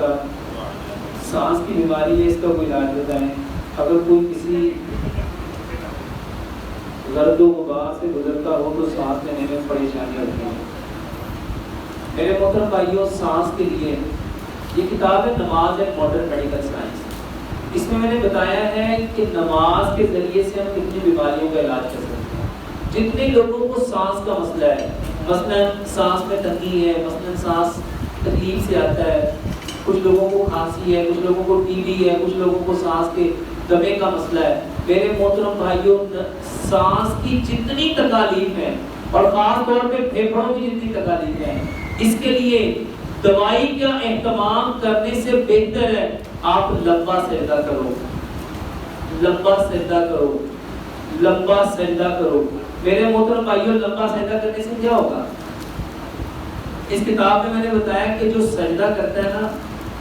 سانس کی بیماری ہے، اس کا کوئی علاج بتائیں۔ اگر کوئی کسی گرد و غبار سے گزرتا ہو تو سانس لینے میں پریشانی ہوتی ہے۔ میرے محترم بھائیوں، سانس کے لیے یہ کتاب ہے نماز اینڈ ماڈرن میڈیکل سائنس۔ اس میں میں نے بتایا ہے کہ نماز کے ذریعے سے ہم کتنی بیماریوں کا علاج کر سکتے ہیں۔ جتنے لوگوں کو سانس کا مسئلہ ہے، مثلا سانس میں تنگی ہے، مثلا سانس تکلیف سے آتا ہے، کچھ لوگوں کو کھانسی ہے، کچھ لوگوں کو ٹی بی ہے، کچھ لوگوں کو سانس کے دمے کا مسئلہ ہے، میرے محترم بھائیوں، سانس کی جتنی تکالیف ہے اور خاص طور پہ پھیپھڑوں کی جتنی تکالیف ہے، اس کے لیے دوائی کا اہتمام کرنے سے بہتر ہے آپ لمبا سجدہ کرو، لمبا سجدہ کرو، لمبا سجدہ کرو۔ میرے محترم بھائیوں، لمبا سجدہ کرنے سے کیا ہوگا؟ اس کتاب میں نے بتایا کہ جو سجدہ کرتا ہے نا،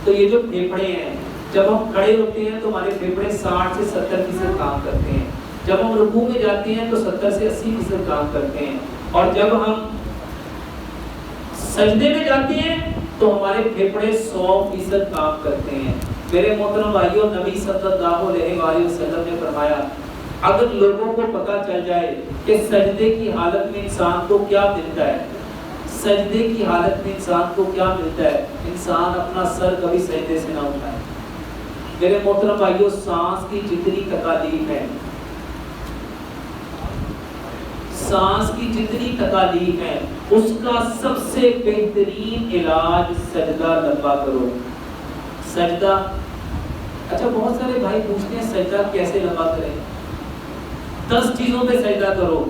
تو یہ جو پھیپھڑے ہیں، جب ہم کھڑے ہوتے ہیں تو ہمارے پھیپھڑے 60 سے 70% کام کرتے ہیں، جب ہم رکوع میں جاتے ہیں تو 70 سے 80% کام کرتے ہیں، اور جب ہم سجدے میں جاتے ہیں تو ہمارے پھیپھڑے 100% کام کرتے ہیں۔ میرے محترم بھائیوں، نبی صلی اللہ علیہ وآلہ وسلم نے فرمایا اگر لوگوں کو پتہ چل جائے کہ سجدے کی حالت میں انسان کو کیا ملتا ہے، سجدے کی حالت میں انسان کو کیا ملتا ہے، انسان اپنا سر کبھی سجدے سے نہ اٹھائے۔ میرے محترم بھائیوں، سانس کی جتنی تکالیف ہے، سانس کی جتنی تکالیف ہے، اس کا سب سے بہترین علاج سجدہ لمبا کرو۔ سجدہ، اچھا بہت سارے بھائی پوچھتے ہیں سجدہ کیسے لمبا کریں؟ 10 چیزوں پہ سجدہ کرو۔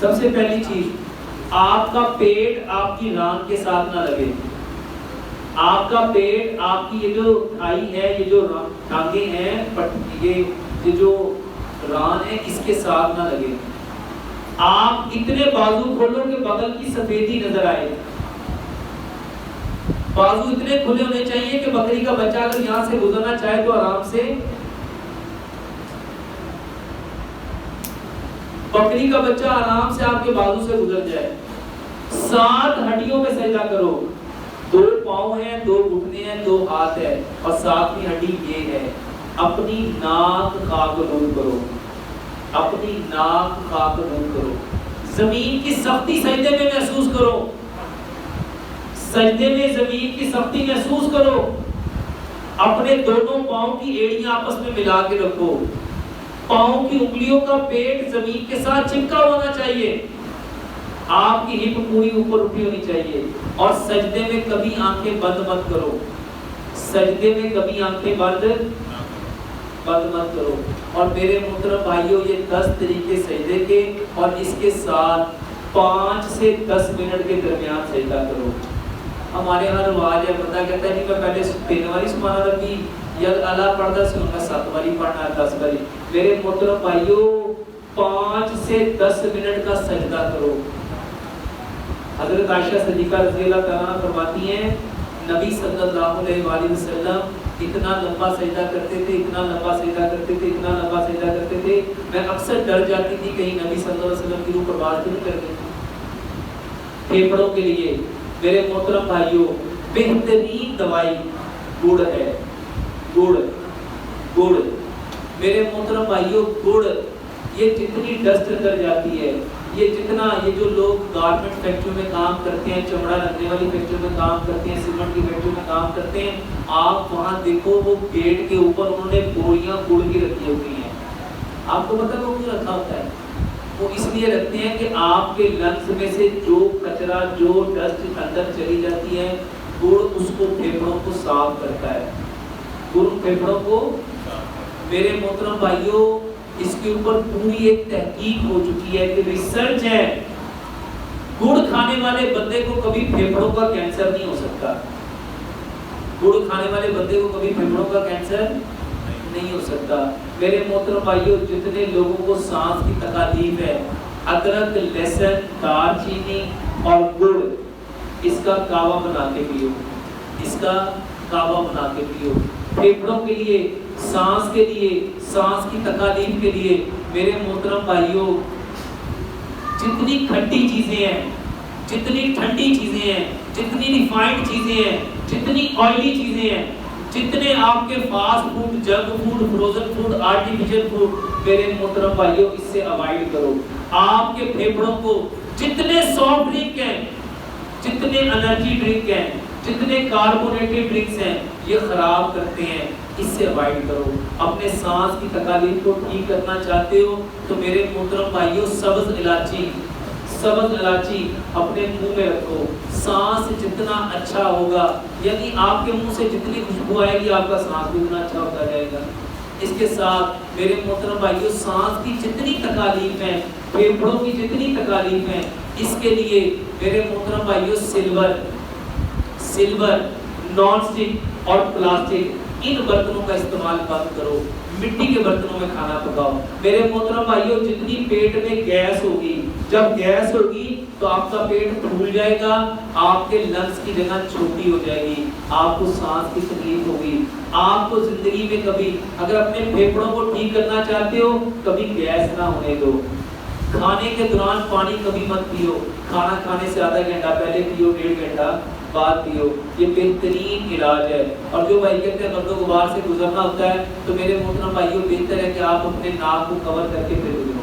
سب سے پہلی چیز، آپ کا پیٹ آپ کی ران کے ساتھ نہ لگے، آپ کا پیٹ، آپ کی یہ جو تھائی ہے، یہ جو ٹانگیں ہیں، یہ جو ران ہے، اس کے ساتھ نہ لگے۔ آپ اتنے بازو کھولو کہ بغل کی سفیدی نظر آئے، بازو اتنے کھلے ہونے چاہیے کہ بکری کا بچہ اگر یہاں سے گزرنا چاہے تو آرام سے، بکری کا بچہ آرام سے آپ کے بازو سے گزر جائے۔ 7 ہڈیوں پہ سجدہ کرو، 2 پاؤں ہیں، 2 گھٹنے ہیں، 2 ہاتھ ہے، اور 7ویں ہڈی یہ ہے، اپنی ناک خاک نون کرو، اپنی ناک خاک نون کرو۔ زمین کی سختی سجدے میں محسوس کرو، سجدے میں زمین کی سختی محسوس کرو۔ اپنے دونوں پاؤں کی ایڑیاں آپس میں ملا کے رکھو، پاؤں کی انگلیوں کا پیٹ زمین کے ساتھ چپکا ہونا چاہیے، آپ کی ہپ پوری اوپر اٹھی ہونی چاہیے، اور سجدے میں کبھی آنکھیں بند مت کرو، سجدے میں کبھی آنکھیں بند مت کرو۔ اور میرے محترم بھائیوں، یہ 10 طریقے سجدے کے، اور اس کے ساتھ 5 سے 10 منٹ کے درمیان سجدہ کرو۔ ہمارے یہاں رواج ہے، بندہ کہتا ہے کہ میں پہلے 3 باری سبحان ربی یا اللہ پڑھتا سے میں 7 باری پڑھنا ہے، 10 باری۔ میرے محترم بھائیوں، 5 سے 10 منٹ کا سجدہ کرو۔ حضرت عائشہ صدیقہ رضی اللہ تعالیٰ عنہ فرماتی ہیں نبی صلی اللہ علیہ وآلہ وسلم اتنا لمبا سجدہ کرتے تھے، اتنا لمبا سجدہ کرتے تھے، اتنا لمبا سجدہ کرتے تھے، میں اکثر ڈر جاتی تھی کہیں نبی صلی اللہ علیہ وسلم کی روح پرواز نہیں کر گئی۔ پھیپھڑوں کے لیے میرے محترم بھائیوں، بہترین دوائی گڑ ہے، گڑ میرے محترم بھائیوں، گڑ یہ جتنی ڈسٹ اندر جاتی ہے، یہ جو لوگ گارمنٹ فیکٹری میں کام کرتے ہیں، چمڑا رکھنے والی فیکٹری میں کام کرتے ہیں، سیمنٹ کی فیکٹری میں کام کرتے ہیں، آپ وہاں دیکھو وہ گیٹ کے اوپر انہوں نے بوریاں گڑ کی رکھی ہوتی ہیں۔ آپ کو پتہ وہ کیوں رکھا ہوتا ہے؟ وہ اس لیے رکھتے ہیں کہ آپ کے لنگس میں سے جو کچرا، جو ڈسٹ اندر چلی جاتی ہے، گڑ اس کو پھیپھڑوں کو صاف کرتا ہے، گڑ پھیپھڑوں کو۔ میرے محترم بھائیوں، اس کے اوپر پوری ایک تحقیق ہو چکی ہے کہ ریسرچ ہے، گڑ کھانے والے بندے کو کبھی پھیپھڑوں کا کینسر نہیں ہو سکتا، گڑ کھانے والے بندے کو کبھی پھیپھڑوں کا کینسر نہیں ہو سکتا۔ میرے محترم بھائیوں، جتنے لوگوں کو سانس کی تکالیف ہے، ادرک، لہسن، دار چینی اور گڑ، اس کا کعوہ بنا کے پیو، اس کا کعوہ بنا کے پیو۔ پھیپھڑوں کے لیے، سانس کے لیے، سانس کی تکالیف کے لیے میرے محترم بھائیوں، جتنی کھٹی چیزیں ہیں، جتنی ٹھنڈی چیزیں ہیں، جتنی ریفائنڈ چیزیں ہیں، جتنی آئلی چیزیں ہیں، جتنے آپ کے fast food, junk food, frozen food, artificial food, میرے محترم بھائیوں اس سے اوائڈ کرو۔ آپ کے پھیپھڑوں کو جتنے سافٹ ڈرنک ہیں، جتنے انرجی ڈرنک ہیں، جتنے کاربونیٹڈ ڈرنکس ہیں، یہ خراب کرتے ہیں، اس سے اوائڈ کرو۔ اپنے سانس کی تکالیف کو ٹھیک کرنا چاہتے ہو تو میرے محترم بھائیوں سبز الائچی اپنے منہ میں رکھو، سانس جتنا اچھا ہوگا، یعنی آپ کے منہ سے جتنی خوشبو آئے گی آپ کا سانس بھی اتنا اچھا ہوتا جائے گا۔ اس کے ساتھ میرے محترم بھائیوں سانس کی جتنی تکالیف ہیں، پھیپھڑوں کی جتنی تکالیف ہیں، اس کے لیے میرے محترم بھائیوں سلور، نان سٹک اور پلاسٹک ان برتنوں کا استعمال بند کرو، مٹی کے برتنوں میں کھانا پکاؤ۔ میرے محترم بھائیوں جتنی پیٹ میں گیس ہوگی، جب گیس ہوگی تو آپ کا پیٹ پھول جائے گا، آپ کے لنگس کی جگہ چھوٹی ہو جائے گی، آپ کو سانس کی تکلیف ہوگی۔ آپ کو زندگی میں کبھی اگر اپنے پھیپھڑوں کو ٹھیک کرنا چاہتے ہو کبھی گیس نہ ہونے دو۔ کھانے کے دوران پانی کبھی مت پیو، کھانا کھانے سے آدھا گھنٹہ پہلے پیو، 1.5 گھنٹہ بعد پیو، یہ بہترین علاج ہے۔ اور جو بھائی کہتے ہیں گرد و غبار سے گزرنا ہوتا ہے تو میرے محترم بھائیوں بہتر ہے کہ آپ اپنے ناک کو کور کر کے پھر